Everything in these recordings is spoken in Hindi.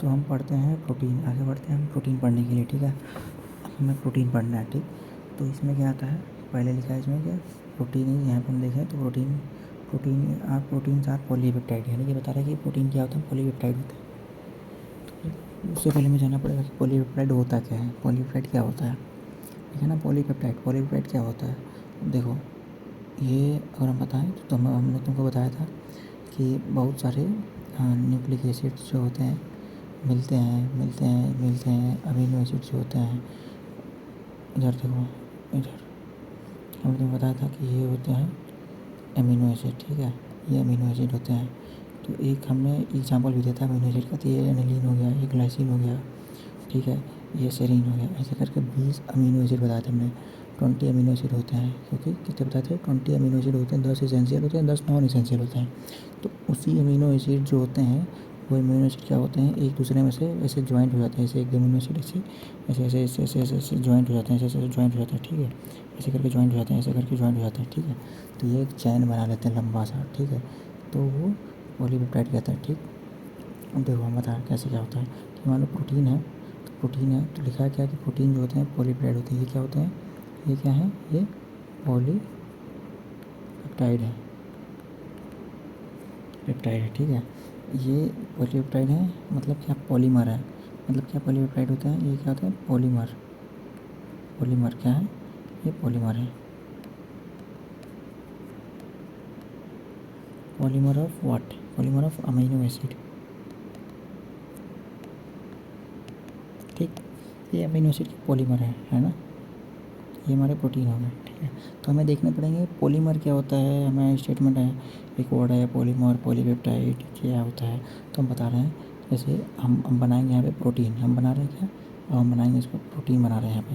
तो हम पढ़ते हैं प्रोटीन, आगे बढ़ते हैं हम प्रोटीन पढ़ने के लिए, ठीक है। अब हमें प्रोटीन पढ़ना है, ठीक। तो इसमें क्या आता है, पहले लिखा है इसमें क्या, प्रोटीन ही, यहाँ पर हम देखें तो प्रोटीन्स आर पॉलीपेप्टाइड, यानी कि बता रहा है कि प्रोटीन क्या होता है, पॉलीपेप्टाइड होता है। तो उससे पहले हमें जानना पड़ेगा कि पॉलीपेप्टाइड होता क्या है, पॉलीपेप्टाइड क्या होता है, ठीक है ना। पॉलीपेप्टाइड क्या होता है, देखो ये अगर हम बताएं तो हमने तुमको बताया था कि बहुत सारे न्यूक्लिक एसिड्स जो होते हैं मिलते हैं अमीनो एसिड्स जो होते हैं, इधर देखो, इधर हमने तुमको बताया था कि ये होते हैं अमीनो एसिड, ठीक है, ये अमीनो एसिड होते हैं। तो एक हमने एग्जांपल भी दिया था अमीनो एसिड का, तो ये एनिलीन हो गया, ये ग्लाइसिन हो गया, ठीक है, ये सेरीन हो गया, ऐसे करके 20 अमीनो एसिड बताए थे हमने। 20 अमीनो एसिड होते हैं, क्योंकि कितने बताए थे, 20 अमीनो एसिड होते हैं, 10 इसेंशियल होते हैं, 10 नॉन इसेंशियल होते हैं। तो उसी अमीनो एसिड जो होते हैं, वो अमीनो एसिड क्या होते हैं, एक दूसरे में से ऐसे ज्वाइंट हो जाते हैं, ऐसे एक अमीनो एसिड ऐसे ज्वाइंट हो जाते हैं, ऐसे ज्वाइंट हो जाते हैं, ठीक है, ऐसे करके ज्वाइंट हो जाते हैं, ऐसे करके ज्वाइंट हो जाते हैं, ठीक है। तो ये एक चैन बना लेते हैं लंबा सा, ठीक है, तो वो पॉलीपेप्टाइड कहता है, ठीक। अब देखो हम बता रहे कैसे क्या होता है कि मान लो प्रोटीन है तो लिखा है क्या कि प्रोटीन जो होते हैं पॉलीपेप्टाइड होते हैं। ये क्या होते हैं, ये क्या है, ये पेप्टाइड है, ठीक है। ये पॉलीपेप्टाइड है, मतलब क्या, पॉलीमर है, मतलब क्या पॉलीपेप्टाइड होते हैं, ये क्या होता है, पॉलीमर क्या है, ये पॉलीमर है। Polymer of what, polymer of amino acid, ठीक। ये अमीनो एसिड के पॉलीमर है ना, ये हमारे प्रोटीन हो गए, ठीक है। तो हमें देखने पड़ेंगे पॉलीमर क्या होता है, हमें स्टेटमेंट है, एक वर्ड है पॉलीमर, पॉलीपेप्टाइड क्या होता है, तो हम बता रहे हैं। जैसे हम बनाएंगे यहाँ पे प्रोटीन, हम बना रहे हैं क्या, अब हम बनाएंगे इसको, प्रोटीन बना रहे हैं यहाँ पे,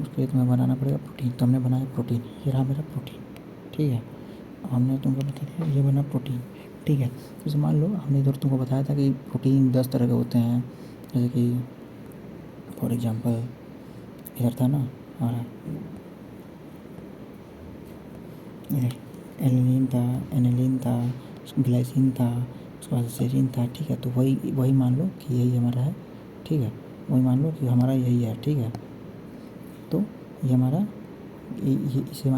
उसके लिए तुम्हें बनाना पड़ेगा प्रोटीन। तो हमने बनाया प्रोटीन, ये रहा मेरा प्रोटीन, ठीक है। हमने तुमको बता दिया ये बना प्रोटीन, ठीक है। जैसे मान लो हमने इधर तुमको बताया था कि प्रोटीन 10 तरह के होते हैं, जैसे कि फॉर एग्जांपल इधर था ना हमारा, इधर एनिलीन था, ग्लाइसिन था, उसके बाद सेरीन था, ठीक है। तो वही मान लो कि यही हमारा है, ठीक है, वही मान लो कि हमारा यही है, ठीक है। तो ये हमारा ये इसे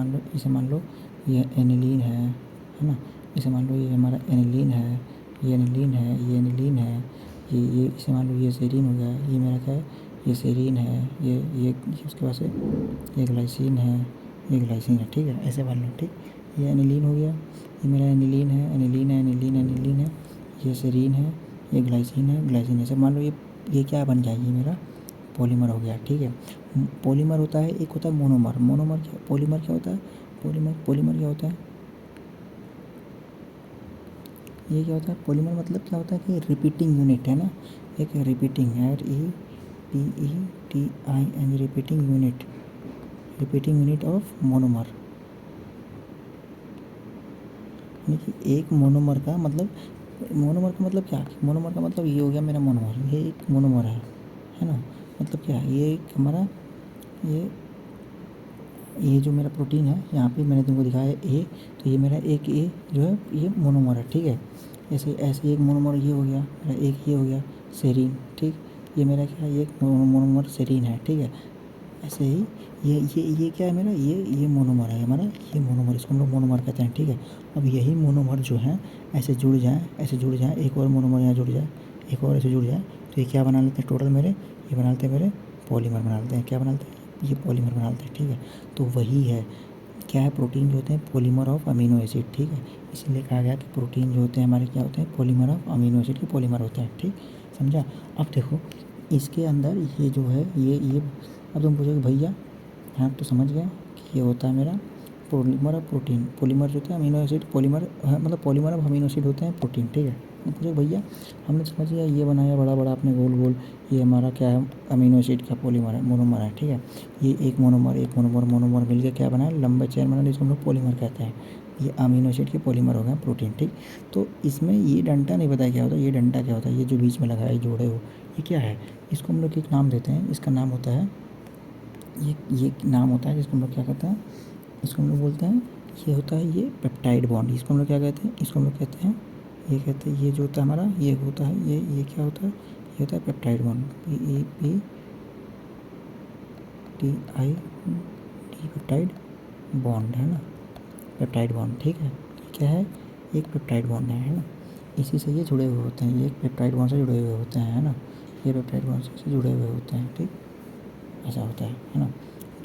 मान लो ये एनिलीन है ना, इसे मान लो ये हमारा एनिलीन है, ये एनिलीन है, ये एनिलीन है, ये इसे मान लो ये सेरीन हो गया, ये मेरा क्या है, ये सेरीन है, ये उसके पास है, ये ग्लाइसिन है, ये ग्लाइसिन है, ठीक है, ऐसे मान लो, ठीक। ये एनिलीन हो गया, ये मेरा एनिलीन है, एनिलीन है, ये सेरीन है, ये ग्लाइसिन है, ग्लाइसिन है, ऐसे मान लो ये क्या बन गया, ये मेरा पॉलीमर हो गया, ठीक है। पॉलीमर होता है, एक होता है मोनोमर, क्या, पॉलीमर क्या होता है, पॉलीमर क्या होता है, ये क्या होता है, पॉलीमर मतलब क्या होता है कि रिपीटिंग यूनिट है ना, एक repeating REPETING, repeating unit of monomer, यानी कि एक मोनोमर का मतलब, क्या, मोनोमर का मतलब ये हो गया मेरा मोनोमर, ये एक मोनोमर है ना, मतलब क्या है, ये एक हमारा ये जो मेरा प्रोटीन है, यहाँ पे मैंने तुमको दिखाया है ए, तो ये मेरा एक ए जो है ये मोनोमर है, ठीक है। ऐसे एक मोनोमर ये हो गया मेरा, एक ये हो गया सेरीन, ठीक। ये मेरा क्या है, ये एक मोनोमर सेरीन है, ठीक है। ऐसे ही ये क्या है मेरा, ये मोनोमर है हमारा, ये मोनोमर, इसको हम लोग मोनोमर कहते हैं, ठीक है। अब यही मोनोमर जो है ऐसे जुड़ जाएँ, एक और मोनोमर यहाँ जुड़ जाए, एक और ऐसे जुड़ जाए, तो ये क्या बना लेते हैं टोटल मेरे, ये बना लेते हैं मेरे पॉलीमर बना लेते हैं, क्या बना लेते हैं, ये पॉलीमर बना लेते हैं, ठीक है। तो वही है क्या है, प्रोटीन जो होते हैं पॉलीमर ऑफ अमीनो एसिड, ठीक है। इसीलिए कहा गया कि प्रोटीन जो होते हैं हमारे क्या होते हैं, पॉलीमर ऑफ अमीनो एसिड के पॉलीमर होते हैं, ठीक, समझा। अब देखो इसके अंदर ये जो है ये अब तुम पूछोगे भैया, हाँ तो समझ गया कि ये होता है मेरा पॉलीमर ऑफ प्रोटीन, पॉलीमर जो होता है अमीनो एसिड, पॉलीमर मतलब पॉलीमर ऑफ अमीनो एसिड होते हैं प्रोटीन, ठीक है। तो पूछो भैया हमने समझ लिया, ये बनाया बड़ा बड़ा आपने गोल गोल, ये हमारा क्या है, अमीनो एसिड का पॉलीमर है, मोनोमर है, ठीक है। ये एक मोनोमर मिलकर क्या बनाया, लंबा चेन बना, जिसको हम लोग पॉलीमर कहते हैं। ये अमीनो एसिड के पॉलीमर हो गए प्रोटीन, ठीक। तो इसमें ये डंटा नहीं बताया क्या होता है, ये डंटा क्या होता है, ये जो बीच में लगा है जोड़े हो, ये क्या है, इसको हम लोग एक नाम देते हैं, इसका नाम होता है, ये नाम होता है जिसको हम लोग क्या कहते हैं, इसको हम लोग बोलते हैं, ये होता है ये पेप्टाइड बॉन्ड, इसको हम लोग क्या कहते हैं, इसको हम लोग कहते हैं ये कहते हैं, ये जो होता है हमारा, ये होता है, ये क्या होता है, ये होता है peptide bond, PEPTID peptide bond है ना, पेप्टाइड बॉन्ड, ठीक है। ये क्या है, एक पेप्टाइड बॉन्ड है ना, इसी से ये जुड़े हुए होते हैं, ये एक पेप्टाइड बॉन्ड से जुड़े हुए होते हैं, है ना, ये पेप्टाइड बॉन्ड से जुड़े हुए होते हैं, ठीक, ऐसा होता है ना।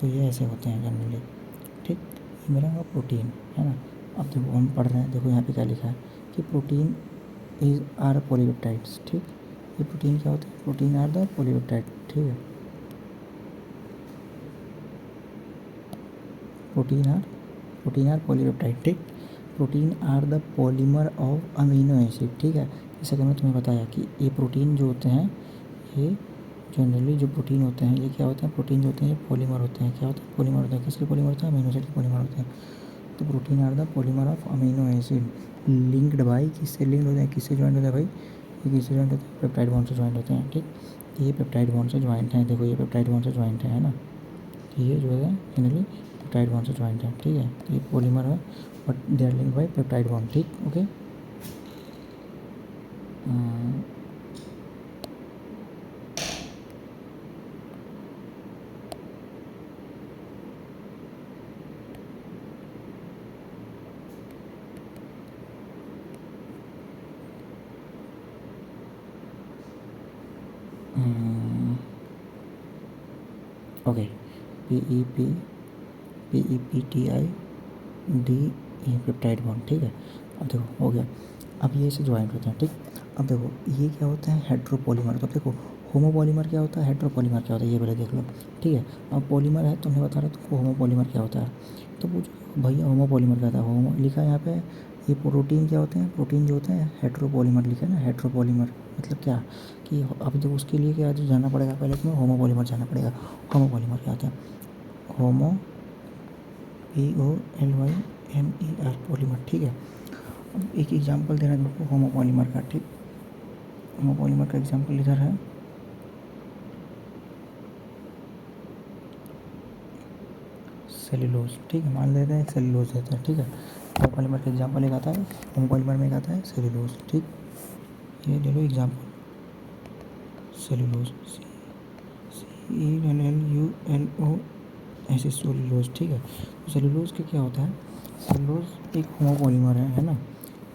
तो ये ऐसे होते हैं जनरली, ठीक। ये मेरा प्रोटीन है ना। अब देखो हम पढ़ रहे हैं, देखो यहाँ पे क्या लिखा है कि प्रोटीन इज आर पॉलीपेप्टाइड्स, ठीक। ये प्रोटीन क्या होता है, प्रोटीन आर द पॉलीपेप्टाइड, ठीक है। प्रोटीन आर पॉलीपेप्टाइड, ठीक। Protein are the polymer of amino acid, ठीक है। जैसा कि मैं तुम्हें बताया कि ये प्रोटीन जो होते हैं, ये जनरली जो प्रोटीन होते हैं, ये क्या होते हैं, प्रोटीन जो होते हैं ये पॉलीमर होते हैं, क्या होते हैं, पॉलीमर होते हैं। किसके पॉलीमर होते हैं, अमीनो एसिड के पॉलीमर होते हैं। तो protein are the polymer of amino acid linked by, किससे लिंक्ड होते हैं, किससे ज्वाइंट होता है भाई, ये किससे ज्वाइंट होते हैं, पेप्टाइड बॉन्ड से ज्वाइंट होते हैं, ठीक। ये पेप्टाइड बॉन्ड से ज्वाइंट हैं, देखो ये पेप्टाइड बॉन्ड से ज्वाइंट है ना, ये जो है जनरली पेप्टाइड बॉन्ड से ज्वाइंट है, ठीक है। ये पॉलीमर है but they are linked by peptide bond, ठीक, okay. Okay, PEPTID peptide bond, ठीक है। अब देखो हो गया, अब ये से ज्वाइंट होते हैं, ठीक। अब देखो ये क्या होता है, हेट्रोपॉलीमर। तो अब देखो होमोपॉलीमर क्या होता है, हेट्रोपॉलीमर क्या होता है, ये पहले देख लो, ठीक है। अब पॉलीमर है, तुमने बता रहा तुमको होमोपॉलीमर क्या होता है, तो पूछो भैया होमोपॉलीमर क्या था, होमो लिखा है यहाँ पे। ये प्रोटीन क्या होते हैं, प्रोटीन जो होते हैं हेट्रोपॉलीमर लिखा है ना, हेट्रोपॉलीमर मतलब क्या कि अब देखो उसके लिए क्या जो जानना पड़ेगा, पहले तुम्हें होमोपॉलीमर जानना पड़ेगा। होमोपॉलीमर क्या होता है, होमो POLYMER पॉलीमर, ठीक है। अब एक एग्जांपल देना है तुमको होमोपॉलीमर का, ठीक। होमोपॉलीमर का एग्जांपल इधर है, सेल्यूलोज, ठीक है। मान लेते हैं सेल्यूलोज देता है, ठीक है। होमोपॉलीमर का एग्जांपल एक आता है, होमोपॉलीमर में एक आता है सेल्यूलोज, ठीक। ये ले लो एग्जांपल, सेल्यूलोज, CELLULO ऐसे सेल्यूलोज, ठीक है। तो सेल्यूलोज के क्या होता है, सेल्यूलोज एक होमोपॉलीमर है ना।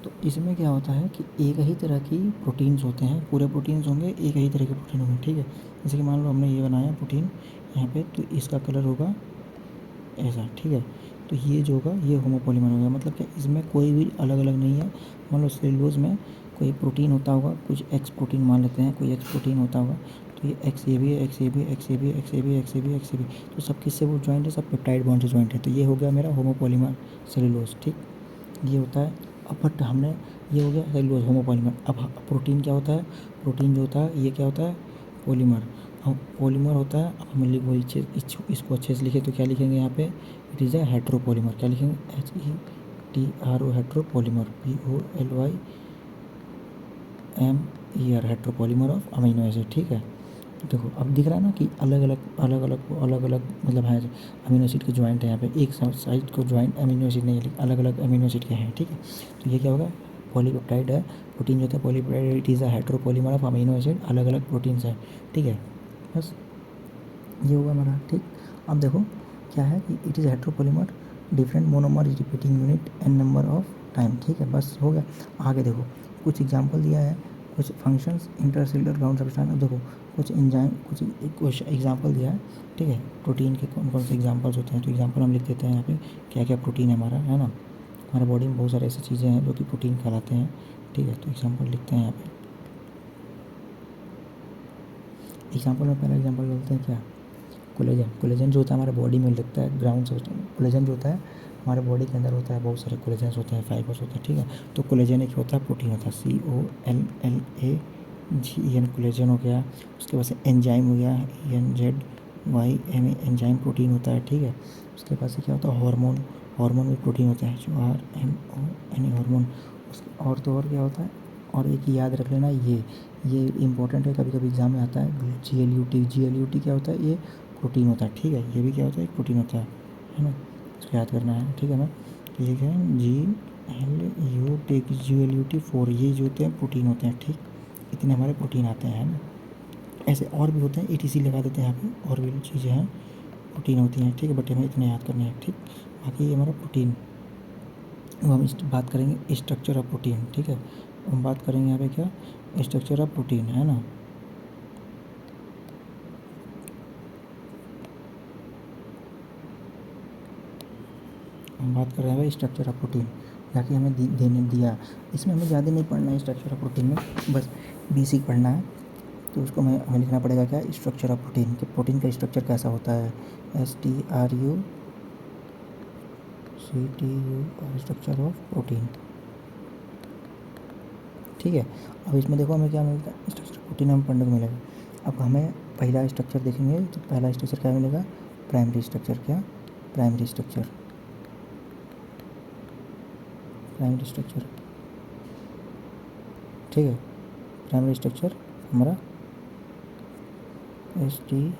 तो इसमें क्या होता है कि एक ही तरह की प्रोटीन्स होते हैं, पूरे प्रोटीन्स होंगे, एक ही तरह के प्रोटीन होंगे, ठीक है। जैसे कि मान लो हमने ये बनाया प्रोटीन यहाँ पे, तो इसका कलर होगा ऐसा, ठीक है। तो ये जो होगा ये होमोपॉलीमर होगा, मतलब क्या इसमें कोई भी अलग अलग नहीं है। मान लो सेल्यूलोज में कोई प्रोटीन होता होगा, कुछ एक्स प्रोटीन मान लेते हैं, कोई एक्स प्रोटीन होता होगा, तो ये एक्स ये भी है, एक्स ये भी, एक्स ये भी, एक्स ये भी, एक्स ये भी, एक्स ये भी, तो सब किससे वो ज्वाइंट है, सब पेप्टाइड बॉन्ड से ज्वाइंट है। तो ये हो गया मेरा होमोपॉलीमर सेल्यूलोज, ठीक। ये होता है। अब बट हमने ये हो गया सेल्यूलोज होमोपॉलीमर। अब प्रोटीन क्या होता है, प्रोटीन जो होता है ये क्या होता है, पॉलीमर। अब पॉलीमर होता है, अब हम लिख वही चीज़ इसको अच्छे से लिखे तो क्या लिखेंगे यहाँ पे, इट इज़ अ हेट्रोपॉलीमर, क्या लिखेंगे, HETRO heteropolymer, POLYMER heteropolymer of amino acid, ठीक है। देखो अब दिख रहा है ना कि अलग अलग मतलब है अमीनो एसिड के ज्वाइंट है यहाँ पे, एक साइड को ज्वाइंट अमीनो एसिड नहीं है, अलग अलग अमीनो एसिड के हैं, ठीक है। तो ये क्या होगा, पॉलीपेप्टाइड है, प्रोटीन जो होता है polypeptide, it is a heteropolymer of amino acid, अलग अलग प्रोटीन्स हैं, ठीक है। बस ये होगा हमारा, ठीक। अब देखो क्या है कि it is heteropolymer, different monomer is repeating unit n number of time, ठीक है। बस हो गया। आगे देखो कुछ एग्जांपल दिया है, कुछ फंक्शंस इंटरसेलुलर ग्राउंड सब्सटेंस। देखो कुछ एंजाइम, कुछ एग्जांपल दिया है, ठीक है। प्रोटीन के कौन कौन से एग्जांपल्स होते हैं, तो एग्जांपल हम लिख देते हैं यहाँ पे, क्या क्या प्रोटीन है हमारा, है ना। हमारे बॉडी में बहुत सारे ऐसी चीज़ें हैं जो कि प्रोटीन कहलाते हैं, ठीक है। तो एग्जांपल लिखते हैं यहाँ पे। एग्जांपल में पहला एग्जांपल बोलते हैं क्या, कोलेजन। कोलेजन जो होता है हमारे बॉडी में लगता है ग्राउंड सब्सटेंस। कोलेजन जो होता है हमारे बॉडी के अंदर होता है, बहुत सारे कोलेजन्स होते हैं, फाइबर्स होते हैं, ठीक है। तो कोलेजन एक होता है, प्रोटीन होता है, COLLAGEN कोलेजन हो गया। उसके बाद से एंजाइम हो गया, ENZYME एंजाइम प्रोटीन होता है, ठीक है। उसके बाद से क्या होता है, हार्मोन, हार्मोन भी प्रोटीन होता है, जो RMON हार्मोन। और तो और क्या होता है, और एक याद रख लेना, ये इम्पोर्टेंट है, कभी कभी एग्जाम में आता है, GLUT क्या होता है, ये प्रोटीन होता है, ठीक है। ये भी क्या होता है, एक प्रोटीन होता है ना, इसको याद करना है, ठीक है ना। तो ये क्या है, LUT4 ये जो होते हैं प्रोटीन होते हैं, ठीक। इतने हमारे प्रोटीन आते हैं, है ना। ऐसे और भी होते हैं, ATC लगा देते हैं यहाँ पे, और भी चीज़ें हैं प्रोटीन होती हैं, ठीक है, बट हमें इतने याद करने हैं, ठीक। बाकी ये हमारा प्रोटीन, वो हम बात करेंगे स्ट्रक्चर ऑफ प्रोटीन, ठीक है। हम बात करेंगे यहाँ पे क्या, स्ट्रक्चर ऑफ प्रोटीन, है ना। हम बात कर रहे हैं भाई स्ट्रक्चर ऑफ प्रोटीन, ताकि हमें देने दिया। इसमें हमें ज़्यादा नहीं पढ़ना है स्ट्रक्चर ऑफ प्रोटीन में, बस बेसिक पढ़ना है। तो उसको हमें लिखना पड़ेगा क्या, स्ट्रक्चर ऑफ प्रोटीन, कि प्रोटीन का स्ट्रक्चर कैसा होता है, STRUCTU और स्ट्रक्चर ऑफ प्रोटीन, ठीक है। अब इसमें देखो हमें क्या मिलता है, स्ट्रक्चर ऑफ प्रोटीन हमें पढ़ने को मिलेगा। अब हमें पहला स्ट्रक्चर देखेंगे, तो पहला स्ट्रक्चर क्या मिलेगा, प्राइमरी स्ट्रक्चर, क्या, प्राइमरी स्ट्रक्चर, प्राइमरी स्ट्रक्चर, ठीक है। प्राइमरी स्ट्रक्चर हमारा ST,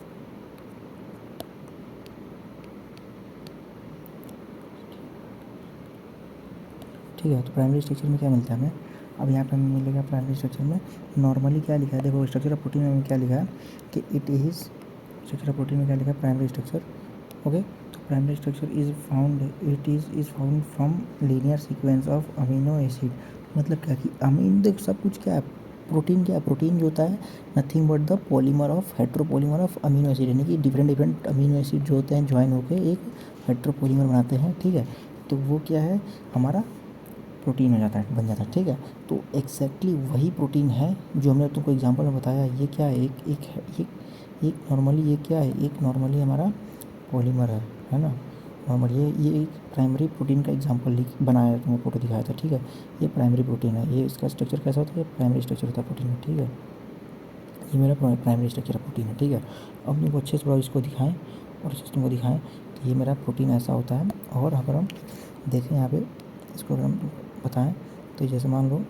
ठीक है। तो प्राइमरी स्ट्रक्चर में क्या मिलता है हमें, अब यहाँ पे हमें मिलेगा प्राइमरी स्ट्रक्चर में नॉर्मली क्या लिखा है, देखो स्ट्रक्चर ऑफ प्रोटीन में क्या लिखा है कि it is, structure of protein में क्या लिखा है, प्राइमरी स्ट्रक्चर, ओके। तो primary structure is found, it is found from linear sequence of amino acid. मतलब क्या कि अमीन, देख सब कुछ क्या है, प्रोटीन क्या है, प्रोटीन जो होता है nothing but the polymer of, heteropolymer of amino acid, यानी कि डिफरेंट डिफरेंट अमीनो एसिड जो होते हैं ज्वाइन होकर एक हेट्रोपॉलीमर बनाते हैं, ठीक है। तो वो क्या है, हमारा प्रोटीन हो जाता है, बन जाता है, ठीक है। तो एग्जैक्टली वही प्रोटीन है जो हमने तुमको एग्जांपल में बताया। ये क्या है, एक नॉर्मली ये क्या है, एक नॉर्मली हमारा पॉलीमर है ना। नॉर्मल ये एक प्राइमरी प्रोटीन का एग्जांपल बनाया, तुमको फोटो दिखाया था, ठीक है। ये प्राइमरी प्रोटीन है, ये इसका स्ट्रक्चर कैसा होता है, प्राइमरी स्ट्रक्चर होता है प्रोटीन में, ठीक है। ये मेरा प्राइमरी स्ट्रक्चर ऑफ प्रोटीन है, ठीक है। अब तुमको अच्छे से थोड़ा इसको दिखाएं और सिस्टम को दिखाएं, तो ये मेरा प्रोटीन ऐसा होता है। और अगर हम देखें यहाँ पे, इसको अगर हम बताएं, तो जैसे मान लो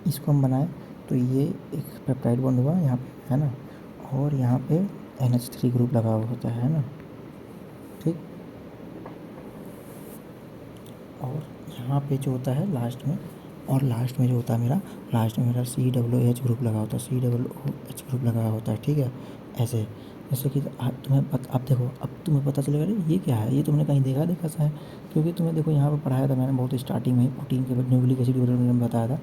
इसको हम बनाएं, तो ये एक पेप्टाइड बॉन्ड हुआ यहाँ पे, है ना, और यहाँ पे NH3 ग्रुप लगा हुआ होता है ना, ठीक। और यहाँ पे जो होता है लास्ट में, और लास्ट में जो होता है मेरा, लास्ट में मेरा COOH ग्रुप लगा होता है, COOH ग्रुप लगा होता है, ठीक है। ऐसे जैसे कि अब देखो, अब तुम्हें पता चलेगा अरे ये क्या है, ये तुमने कहीं देखा सा है, क्योंकि तुम्हें देखो यहाँ पे पढ़ाया था मैंने बहुत स्टार्टिंग में ही, प्रोटीन के बाद न्यूक्लिक एसिड के बारे में बताया था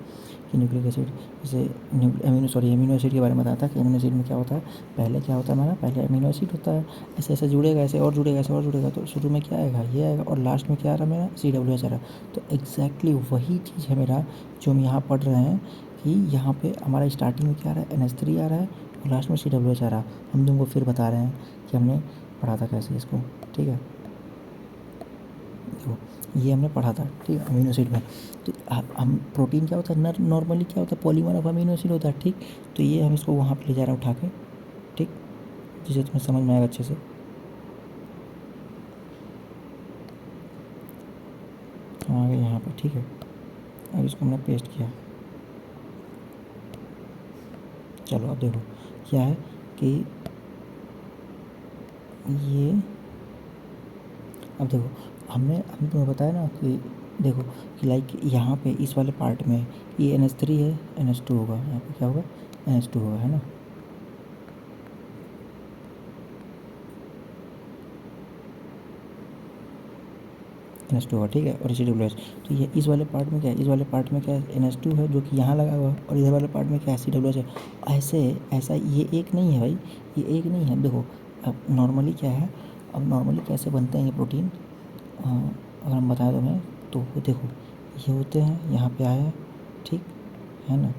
कि न्यूक्लिक एसिड जैसे एमिनो एसिड के बारे में बताया था कि एमिनो एसिड में क्या होता है, पहले क्या होता है हमारा, पहले एमिनो एसिड होता है, ऐसे ऐसे जुड़ेगा, ऐसे और जुड़ेगा, ऐसे और जुड़ेगा, तो शुरू में क्या आएगा, ये आएगा, और लास्ट में क्या आ रहा है मेरा, COOH आ रहा है। तो एग्जैक्टली वही चीज़ है मेरा जो हम यहाँ पढ़ रहे हैं, कि यहाँ पे हमारा स्टार्टिंग में क्या आ रहा है, NH3 आ रहा है, और लास्ट में COOH आ रहा है। हम तुमको फिर बता रहे हैं कि हमने पढ़ा था कैसे इसको, ठीक है। देखो ये हमने पढ़ा था, ठीक है, अमीनो एसिड में। तो हम प्रोटीन क्या होता है, नॉर्मली क्या होता है, पॉलीमर ऑफ अमीनो एसिड होता है, ठीक। तो ये हम इसको वहाँ पे ले जा रहे हैं उठा के, ठीक, जिसे तुम्हें समझ में आएगा अच्छे से। हम आ गए यहाँ पे, ठीक है। अब इसको हमने पेस्ट किया। चलो अब देखो क्या है कि ये, अब देखो हमने तुम्हें बताया ना कि देखो कि लाइक यहाँ पे इस वाले पार्ट में ये NH3 है, NH2 होगा, यहाँ पे क्या होगा, NH2 होगा, है ना। NH2 होगा, ठीक है, और COOH। तो ये इस वाले पार्ट में क्या है, इस वाले पार्ट में क्या है, NH2 है जो कि यहाँ लगा हुआ है, और इधर वाले पार्ट में क्या है, COOH है। ऐसे ऐसा ये एक नहीं है भाई, ये एक नहीं है। देखो अब नॉर्मली क्या है, अब नॉर्मली कैसे बनते हैं ये प्रोटीन, अगर हम बताएं तुम्हें, तो देखो ये होते हैं, यहाँ पे आया, ठीक है ना,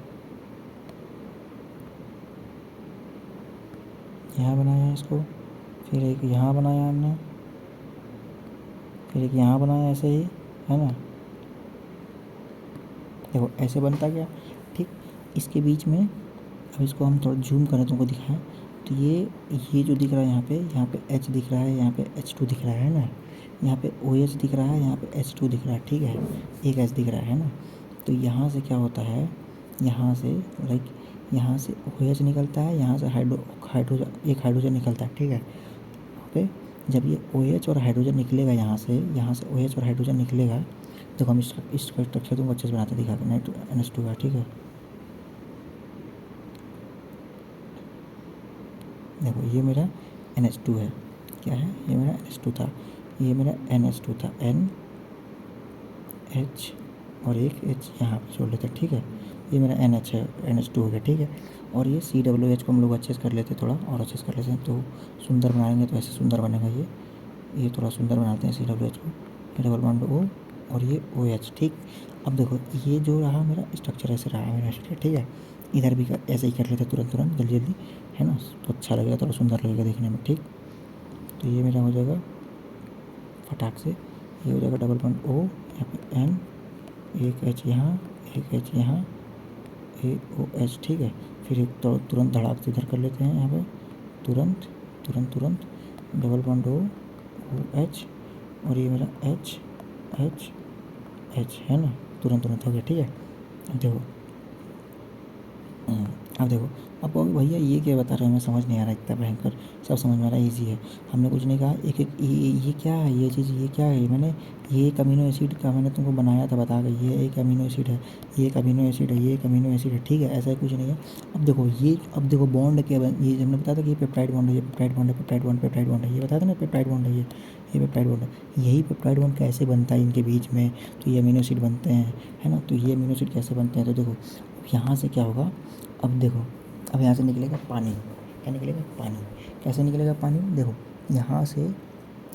यहाँ बनाया है इसको, फिर एक यहाँ बनाया हमने, फिर एक यहाँ बनाया, ऐसे ही, है ना। देखो ऐसे बनता गया, ठीक। इसके बीच में अब इसको हम थोड़ा जूम करें तुमको दिखाएं, तो ये जो दिख रहा है यहाँ पे H दिख रहा है, यहाँ पे H2 दिख रहा है ना, यहाँ पे OH दिख रहा है, यहाँ पे H2 दिख रहा है, ठीक है, एक H दिख रहा है ना। तो यहाँ से क्या होता है, यहाँ से लाइक यहाँ से OH निकलता है, यहाँ से हाइड्रोजन, एक हाइड्रोजन निकलता है, ठीक है, ओके। जब ये OH और हाइड्रोजन निकलेगा यहाँ से OH और हाइड्रोजन निकलेगा। देखो हम इसका स्ट्रक्चर तुमको अच्छे से बनाते दिखा के, NH2 है, ठीक है। देखो ये मेरा NH2 है, क्या है, ये मेरा NH2 था, ये मेरा NH2 था, NH और एक H यहाँ पे जोड़ लेते, ठीक है। ये मेरा NH है, NH2 हो गया, ठीक है। और ये COH को हम लोग अच्छे से कर लेते, थोड़ा और अच्छे से कर लेते हैं तो सुंदर बनाएंगे, तो ऐसे सुंदर बनेगा ये थोड़ा सुंदर बनाते हैं COH को, ये डबल बॉन्ड O और ये OH, ठीक। अब देखो ये जो रहा मेरा स्ट्रक्चर, ऐसे रहा मेरा स्ट्रक्चर, ठीक है। इधर भी ऐसे ही कर लेते तुरंत जल्दी जल्दी, है ना, तो अच्छा लगेगा, थोड़ा सुंदर लगेगा देखने में, ठीक। तो ये मेरा हो जाएगा फटाक से, ये हो जाएगा डबल बॉन्ड O, यहाँ पे N, एक H यहाँ, एक H यहाँ, AOH, ठीक है। फिर एक तो तुरंत धड़ाक से इधर कर लेते हैं यहाँ पे, तुरंत तुरंत तुरंत डबल बॉन्ड OH और ये मेरा H H H है ना, तुरंत तुरंत हो गया, ठीक है। अब देखो अब देखो, अब कहोगे भैया ये क्या बता रहे हैं, हमें समझ नहीं आ रहा, इतना भयंकर, सब समझ में आ रहा है, ईजी है, हमने कुछ नहीं कहा। एक एक ये क्या है, ये चीज़ ये क्या है, मैंने ये एक अमीनो एसिड का मैंने तुमको बनाया था, बता गई, ये एक अमीनो एसिड है, ये एक अमीनो एसिड है, ये एक अमीनो एसिड है, ठीक है, ऐसा कुछ नहीं है। अब देखो बॉन्ड क्या ये हमने बताया था कि ये पेप्टाइड बॉन्ड है, ये पेप्टाइड बॉन्ड है, पेप्टाइड बॉन्ड पेप्टाइड बॉन्ड है, ये बताया था ना, पेप्टाइड बॉन्ड है, ये पेप्टाइड बॉन्ड है। यही पेप्टाइड बॉन्ड कैसे बनता है इनके बीच में, तो ये अमीनो एसिड बनते हैं, है ना। तो ये अमीनो एसिड कैसे बनते हैं, तो देखो यहाँ से क्या होगा, अब देखो, अब यहाँ से निकलेगा पानी, क्या निकलेगा, पानी। कैसे निकलेगा पानी, देखो यहाँ से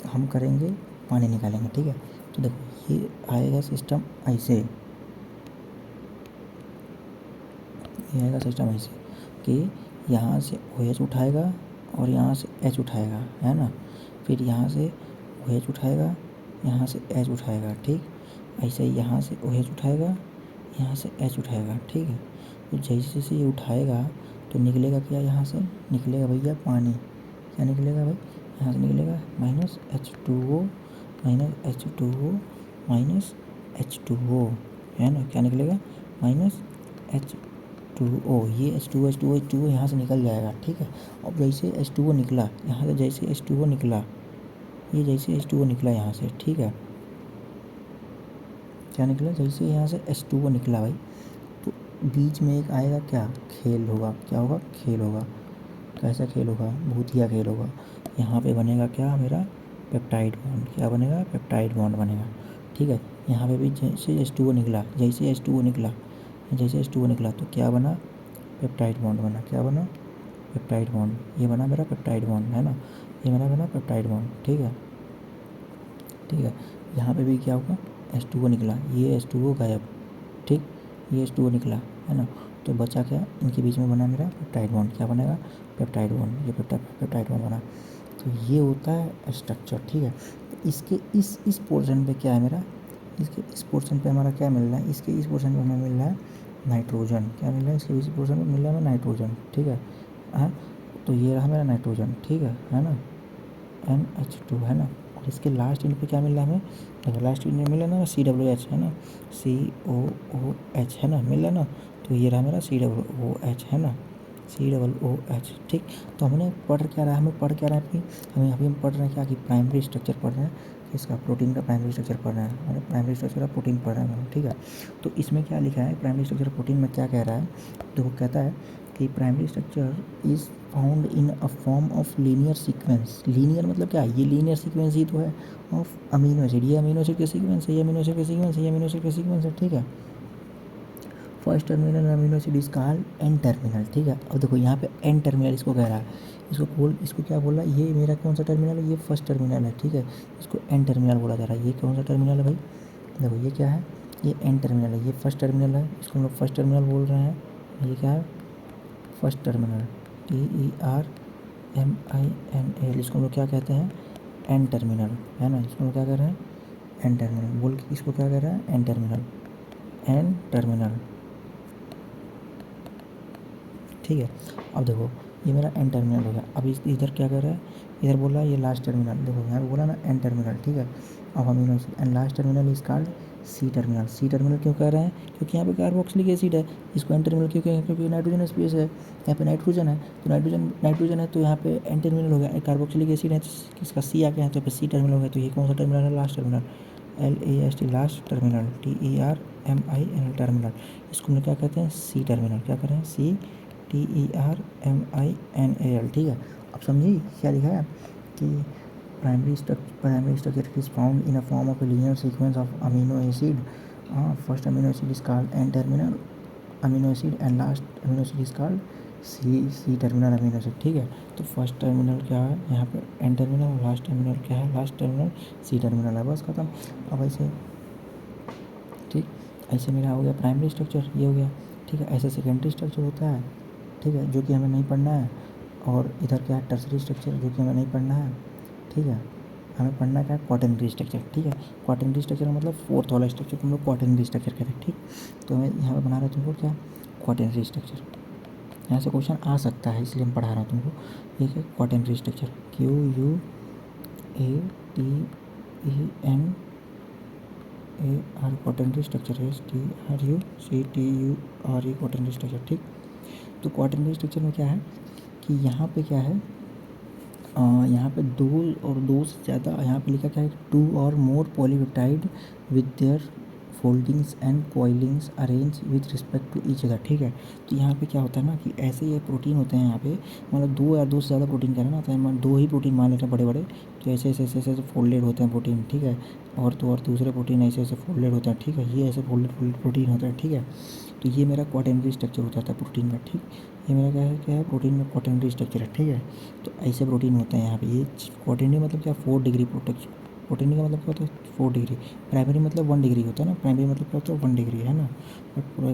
हम करेंगे, पानी निकालेंगे, ठीक है। तो देखो ये आएगा सिस्टम ऐसे, ये आएगा सिस्टम ऐसे कि यहाँ से OH उठाएगा और यहाँ से H उठाएगा, है ना। फिर यहाँ से OH उठाएगा, यहाँ से H उठाएगा, ठीक। ऐसे ही यहाँ से OH उठाएगा, यहाँ से H उठाएगा, ठीक है। तो जैसे जैसे ये उठाएगा तो निकलेगा क्या, यहाँ से निकलेगा भैया पानी, क्या निकलेगा भाई, यहाँ से निकलेगा -H2O -H2O है ना, क्या निकलेगा -H2O, ये H2O यहाँ से निकल जाएगा, ठीक है। अब जैसे H2O निकला यहाँ से, जैसे H2O निकला, ये जैसे H2O निकला यहाँ से, ठीक है, क्या निकला, जैसे यहाँ से H2O निकला भाई, तो बीच में एक आएगा क्या, खेल होगा, क्या होगा, खेल होगा। कैसा खेल होगा, भूतिया खेल होगा। यहाँ पे बनेगा क्या मेरा, पेप्टाइड बॉन्ड, क्या बनेगा, पेप्टाइड बॉन्ड बनेगा, ठीक है। यहाँ पे भी जैसे H2O निकला, जैसे H2O निकला तो क्या बना, पेप्टाइड बॉन्ड बना, क्या बना, पेप्टाइड बॉन्ड, ये बना मेरा पेप्टाइड बॉन्ड, है ना, ये मेरा बना पेप्टाइड बॉन्ड, ठीक है, ठीक है। यहाँ पे भी क्या होगा, H2O निकला, ये H2O गायब, ठीक, ये H2O निकला, है ना। तो बचा क्या, इनके बीच में बना मेरा पेप्टाइड बॉन्ड, क्या बनेगा, पेप्टाइड बॉन्ड, ये पेप्टाइड बॉन्ड बना। तो ये होता है स्ट्रक्चर, ठीक है। तो इसके इस पोर्शन पे क्या है मेरा, इसके इस पोर्शन पे हमारा क्या मिल रहा है, इसके इस पोर्शन पे हमें मिल रहा है नाइट्रोजन, क्या मिल रहा है, इसके इस पोर्शन पे मिल रहा है हमें नाइट्रोजन, ठीक है। हाँ, तो ये रहा मेरा नाइट्रोजन, ठीक है ना, NH2, है ना। और इसके लास्ट एंड पे क्या मिल रहा है हमें, देखो लास्ट एंड में मिल रहा है ना COOH, है ना, COOH, है ना, मिल रहा है ना। तो ये रहा मेरा COOH, है ना, COOH, ठीक। तो हमने पढ़ क्या रहा है, हमें पढ़ क्या रहा है, हमें अभी हम पढ़ रहे हैं क्या, कि प्राइमरी स्ट्रक्चर पढ़ रहे हैं, इसका प्रोटीन का प्राइमरी स्ट्रक्चर पढ़ रहे हैं, हमारे प्राइमरी स्ट्रक्चर ऑफ प्रोटीन पढ़ रहे हैं हम, ठीक है। तो इसमें क्या लिखा है, प्राइमरी स्ट्रक्चर प्रोटीन में क्या कह रहा है, तो वो कहता है कि primary structure is found in a form of linear sequence. Linear मतलब क्या, ये लीनियर सीक्वेंस ही तो है ऑफ अमीनो एसिड, ये अमीनो एसिड के सीक्वेंस है, ये अमीनो एसिड के सीक्वेंस है, ये अमीनो एसिड के सीक्वेंस है, ठीक है। First terminal amino acid is called an terminal, ठीक है। अब देखो यहाँ पे एन टर्मिनल इसको कह रहा है, इसको क्या बोला, ये मेरा कौन सा टर्मिनल है, ये फर्स्ट टर्मिनल है, ठीक है। इसको एन टर्मिनल बोला जा रहा है। ये कौन सा टर्मिनल है भाई, देखो ये क्या है, ये एन टर्मिनल है, ये फर्स्ट टर्मिनल है, इसको हम लोग फर्स्ट टर्मिनल बोल रहे हैं। ये क्या है, फर्स्ट टर्मिनल, TERMINAL, इसको हम लोग क्या कहते हैं, एन टर्मिनल, है ना। इसको हम लोग क्या कह रहे हैं, एन टर्मिनल बोल के इसको क्या कह रहा है, एन टर्मिनल, एन टर्मिनल, ठीक है। अब देखो ये मेरा एन टर्मिनल हो गया। अब इधर क्या कर रहा है, इधर बोला ये लास्ट टर्मिनल, देखो यहाँ पे बोला ना एन टर्मिनल, ठीक है। अब amino acid and last terminal is called C terminal. C terminal क्यों कह रहे हैं? क्योंकि यहाँ पे कार्बोक्सिलिक एसिड है। इसको एन टर्मिनल क्यों कह रहे हैं? क्योंकि नाइट्रोजन स्पेस है, यहाँ पे नाइट्रोजन है, तो नाइट्रोजन है तो यहाँ पे एन टर्मिनल हो गया। कार्बोक्सिलिक एसिड है तो इसका सी आ गया है, तो यहाँ पे सी टर्मिनल हो गया। तो ये कौन सा टर्मिनल है? Last terminal, LAST, last terminal, TERMINAL terminal. इसको हम लोग क्या कहते हैं? C terminal. क्या करें? CTERMINAL। ठीक है, अब समझिए क्या लिखा है कि primary structure is found in a form of a linear sequence of amino acid. First amino acid is called N terminal amino acid and last amino acid is called C terminal amino acid। ठीक है, तो फर्स्ट टर्मिनल क्या है यहाँ पे? N terminal. लास्ट टर्मिनल क्या है? लास्ट टर्मिनल C टर्मिनल है। बस खत्म। अब ऐसे, ठीक, ऐसे मेरा हो गया प्राइमरी स्ट्रक्चर, ये हो गया। ठीक है, ऐसे सेकेंडरी स्ट्रक्चर होता है, ठीक है, जो कि हमें नहीं पढ़ना है। और इधर क्या है? टर्सरी स्ट्रक्चर, जो कि हमें नहीं पढ़ना है। ठीक है, हमें पढ़ना क्या है? Quaternary structure. ठीक है, क्वाटरनरी स्ट्रक्चर मतलब फोर्थ वाला स्ट्रक्चर तुम लोग क्वाटरनरी स्ट्रक्चर कहते हैं। ठीक, तो मैं यहाँ पे बना रहा हूँ तुमको क्या? Quaternary structure. यहाँ से क्वेश्चन आ सकता है, इसलिए मैं पढ़ा रहा हूँ तुमको। ये है quaternary structure, QUATENAR quaternary structure, STRUCTURE quaternary structure. ठीक, तो क्वाटरनरी स्ट्रक्चर में क्या है कि यहाँ पे क्या है, यहाँ पे दो और दो से ज़्यादा, यहाँ पे लिखा क्या है? 2 or more polypeptide with their foldings and coilings arrange with respect to each other. ठीक है, तो यहाँ पे क्या होता है ना कि ऐसे ये प्रोटीन होते हैं यहाँ पे, मतलब 2 या 2 से ज़्यादा प्रोटीन कह रहे हैं ना, तो दो ही प्रोटीन मान लेते हैं बड़े बड़े, तो ऐसे ऐसे ऐसे ऐसे फोल्डेड होते हैं प्रोटीन। ठीक है, और तो और दूसरे प्रोटीन ऐसे ऐसे फोल्डेड होते हैं। ठीक है, ये ऐसे फोल्डेड प्रोटीन होता है। ठीक है, तो ये मेरा क्वाटरनरी स्ट्रक्चर हो जाता है प्रोटीन का। ठीक, ये मेरा क्या है? प्रोटीन में क्वाटरनरी स्ट्रक्चर है। ठीक है, तो ऐसे प्रोटीन होते हैं यहाँ पे। ये क्वाटरनरी मतलब क्या? 4 डिग्री प्रोटेक्शन। क्वाटरनरी का मतलब क्या होता है? 4 डिग्री। प्राइमरी मतलब 1 डिग्री होता है ना, प्राइमरी मतलब क्या होता है? 1 डिग्री, है ना, बट पूरा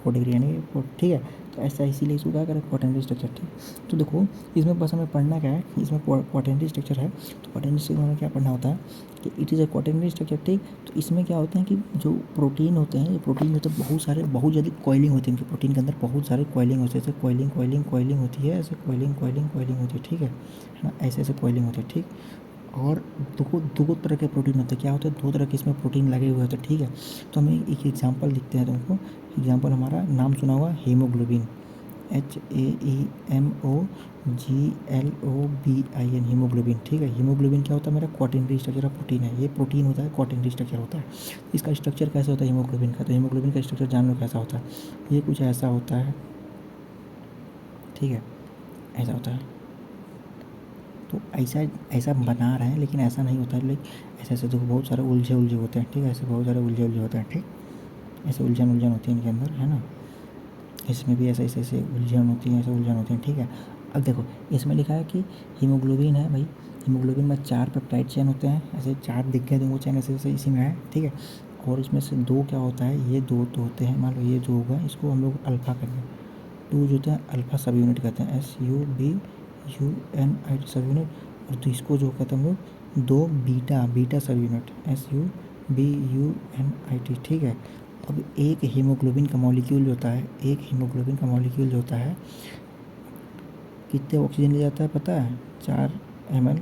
4 डिग्री यानी ठीक है, तो ऐसा इसीलिए इसको क्या करें? Quaternary structure. ठीक, तो देखो इसमें बस हमें पढ़ना क्या है, इसमें क्वाटरनरी स्ट्रक्चर है, तो क्वाटरनरी स्ट्रक्चर में क्या पढ़ना होता है कि it is a quaternary structure. ठीक, तो इसमें क्या होते हैं कि जो प्रोटीन होते हैं, ये प्रोटीन में तो बहुत सारे, बहुत ज़्यादा कॉइलिंग होती है इनके प्रोटीन के अंदर, बहुत सारे कॉइलिंग होते हैं। ऐसे कॉइलिंग होती है, ऐसे कॉइलिंग होती है। ठीक है ना, ऐसे ऐसे कॉइलिंग होती है। ठीक, और दो तरह के प्रोटीन होते हैं। क्या होते हैं? 2 तरह के इसमें प्रोटीन लगे हुए होते हैं। ठीक है, तो हमें एक एग्जांपल लिखते हैं तुमको। एग्जांपल हमारा नाम सुना हुआ हीमोग्लोबिन, HAEMOGLOBIN, हीमोग्लोबिन। ठीक है, हीमोग्लोबिन क्या होता है? मेरा क्वाटरनरी स्ट्रक्चर ऑफ प्रोटीन है। ये प्रोटीन होता है, क्वाटरनरी स्ट्रक्चर होता है। इसका स्ट्रक्चर कैसे होता है हीमोग्लोबिन का? तो हीमोग्लोबिन का स्ट्रक्चर जान लो कैसा होता है। ये कुछ ऐसा होता है। ठीक है, ऐसा होता है। तो ऐसा बना रहे हैं, लेकिन ऐसा नहीं होता है। लेकिन ऐसे ऐसे देखो बहुत सारे उलझे होते हैं। ठीक है, ऐसे बहुत सारे उलझे होते हैं। ठीक, ऐसे उलझन होती है इनके अंदर, है ना। इसमें भी ऐसे ऐसे ऐसे उलझन होती है, ऐसे उलझन होती हैं। ठीक है, अब देखो इसमें लिखा है कि हीमोग्लोबिन है भाई, हीमोग्लोबिन में 4 पेप्टाइड चेन होते हैं। ऐसे 4 दिख गए तुमको चेन, ऐसे ऐसे इसी में है। ठीक है, और इसमें से 2 क्या होता है? ये 2 तो होते हैं, मान लो ये जो होगा इसको हम लोग अल्फ़ा करेंगे। 2 जो होते हैं अल्फ़ा सब यूनिट कहते हैं, SUBUNIT सब यूनिट। और तो इसको जो कहते हैं हम लोग 2 बीटा सब यूनिट, SUBUNIT। ठीक है, अब एक हीमोग्लोबिन का मॉलिक्यूल जो होता है, कितने ऑक्सीजन ले जाता है पता है? 4 ml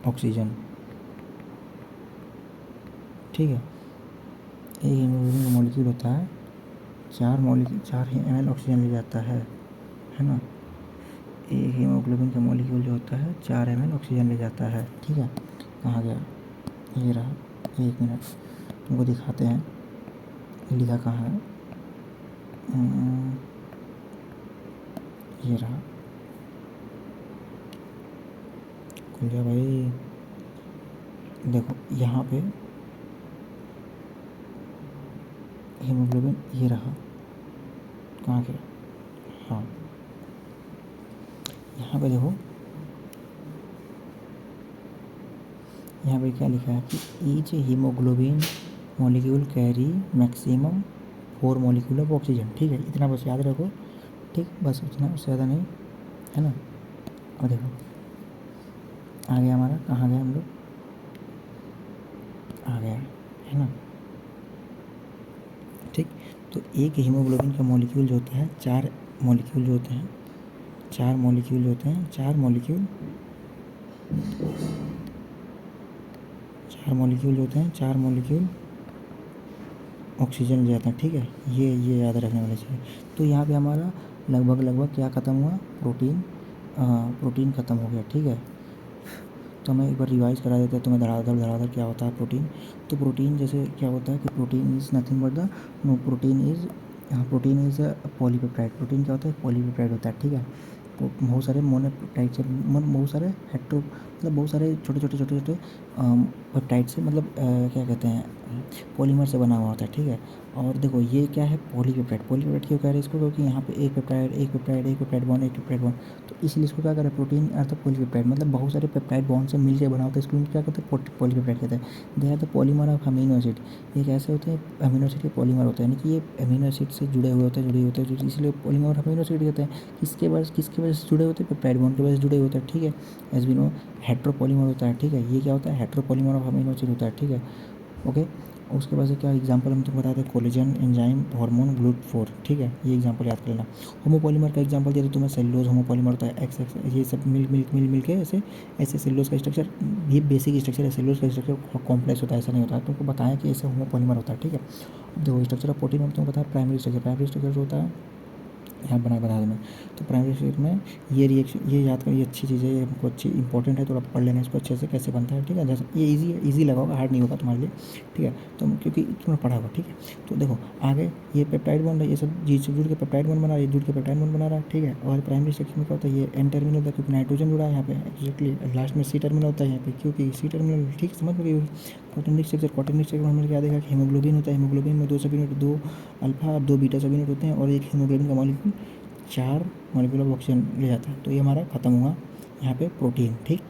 ऑक्सीजन। ठीक है, एक हीमोग्लोबिन का मॉलिक्यूल होता है, 4 ml ऑक्सीजन ले जाता है ना। एक हीमोग्लोबिन का मॉलिक्यूल जो होता है 4 ml ऑक्सीजन ले जाता है। ठीक है, कहाँ गया? ये रहा, 1 मिनट तुमको दिखाते हैं, लिखा कहाँ है? ये रहा, खुल गया भाई। देखो यहाँ पे हीमोग्लोबिन ये रहा, कहाँ गया? हाँ, यहाँ पे देखो, यहाँ पे क्या लिखा है कि each haemoglobin molecule carry maximum 4 molecule of oxygen. ठीक है, इतना बस याद रखो। ठीक, बस इतना, उससे ज़्यादा नहीं, है ना। और देखो आ गया हमारा, कहाँ गया हम लोग? आ गया, है ना। ठीक, तो एक हीमोग्लोबिन का मॉलिक्यूल जो होता है, 4 मॉलिक्यूल जो होते हैं, 4 मॉलिक्यूल 4 मॉलिक्यूल जो होते हैं, 4 मॉलिक्यूल ऑक्सीजन ले जाते हैं, ठीक है। ये याद रखने वाली चीज़। तो यहाँ पे हमारा लगभग क्या ख़त्म हुआ, प्रोटीन ख़त्म हो गया, ठीक है। तो हमें एक बार रिवाइज करा देते हैं, तो मैं धड़ाधड़ क्या होता है प्रोटीन। तो प्रोटीन जैसे क्या होता है कि protein is nothing but the no protein is polypeptide. Protein क्या होता है, पॉलीपेप्टाइड होता है, ठीक है। बहुत सारे मोनोपेप्टाइड से बहुत सारे हेट्रो मतलब बहुत सारे छोटे पेप्टाइड से मतलब क्या कहते हैं, पॉलीमर से बना हुआ होता है, ठीक है। और देखो ये क्या है, पॉलीपेप्टाइड क्यों कह रहे हैं इसको, क्योंकि यहाँ पे एक पेप्टाइड बॉन्ड, एक पेप्टाइड बॉन्ड, तो इसलिए इसको क्या करें, प्रोटीन अर्थ पॉलीपेप्टाइड, मतलब बहुत सारे पेप्टाइड बॉन्ड से मिलकर बना होता है, इसको क्या कहते हैं, पॉलीपेप्टाइड कहते हैं। They are the polymer of amino acid. ये कैसे होते हैं, अमीनो एसिड के पॉलीमर होते हैं, यानी कि ये अमीनो एसिड से जुड़े हुए होते हैं, इसलिए पॉलीमर ऑफ अमीनो एसिड कहते हैं। किसके वजह से जुड़े होते हैं, पेप्टाइड बॉन्ड की वजह से जुड़े होते हैं, ठीक है। एज वी नो हेट्रोपॉलीमर होता है, ठीक है। ये क्या होता है, हेट्रोपॉलीमर ऑफ अमीनो एसिड होता है, ठीक है। ओके। उसके बाद से क्या एग्जांपल हम तुमको बताते हैं, कोलेजन, एंजाइम, हार्मोन, GLUT4, ठीक है। ये एग्जांपल याद कर लेना। होमोपॉलीमर का एग्जांपल दिया तो तुम्हें सेलुलोज होमोपॉलीमर होता है, एक्स ये सब मिल के ऐसे सेलुलोज का स्ट्रक्चर, ये बेसिक स्ट्रक्चर है। सेलुलोज का स्ट्रक्चर कॉम्प्लेक्स होता है, ऐसा नहीं होता है। तुमको बताया कि ऐसे होमोपॉलीमर होता है, ठीक है। अब देखो स्ट्रक्चर ऑफ प्रोटीन में तुमको बताया प्राइमरी स्ट्रक्चर जो होता है, यहाँ बता दें। तो प्राइमरी स्टेज में ये रिएक्शन, ये याद करिए, अच्छी चीज़ है, ये हमको अच्छी इंपॉर्टेंट है, थोड़ा पढ़ लेना इसको अच्छे से, कैसे बनता है, ठीक है। जैसे ये इजी लगा होगा, हार्ड नहीं होगा तुम्हारे लिए, ठीक है। तो क्योंकि तुमने पढ़ा होगा, ठीक है। तो देखो आगे ये पेप्टाइड बॉन्ड है, ये सब जी से जुड़ के पेप्टाइड बॉन्ड बना रहा है, जुड़ के पेप्टाइड बॉन्ड बना रहा है, ठीक है। और प्राइमरी स्ट्रक्चर में क्या होता है, ये एन टर्मिनल होता है क्योंकि नाइट्रोजन जुड़ा है यहाँ पे एक्जैक्टली। लास्ट में सी टर्मिनल होता है यहाँ पे क्योंकि सी टर्मिनल, ठीक समझ में गई होगी। क्वाटरनिक स्ट्रक्चर में हमने क्या देखा कि हीमोग्लोबिन होता है, हीमोग्लोबिन में 2 सब यूनिट, 2 अल्फा 2 बीटा सब यूनिट होते हैं, और एक हीमोग्लोबिन का मॉलिक्यूल 4 मॉलिक्यूल ऑफ ऑक्सीजन ले जाता है। तो ये हमारा खत्म हुआ यहाँ पे प्रोटीन, ठीक।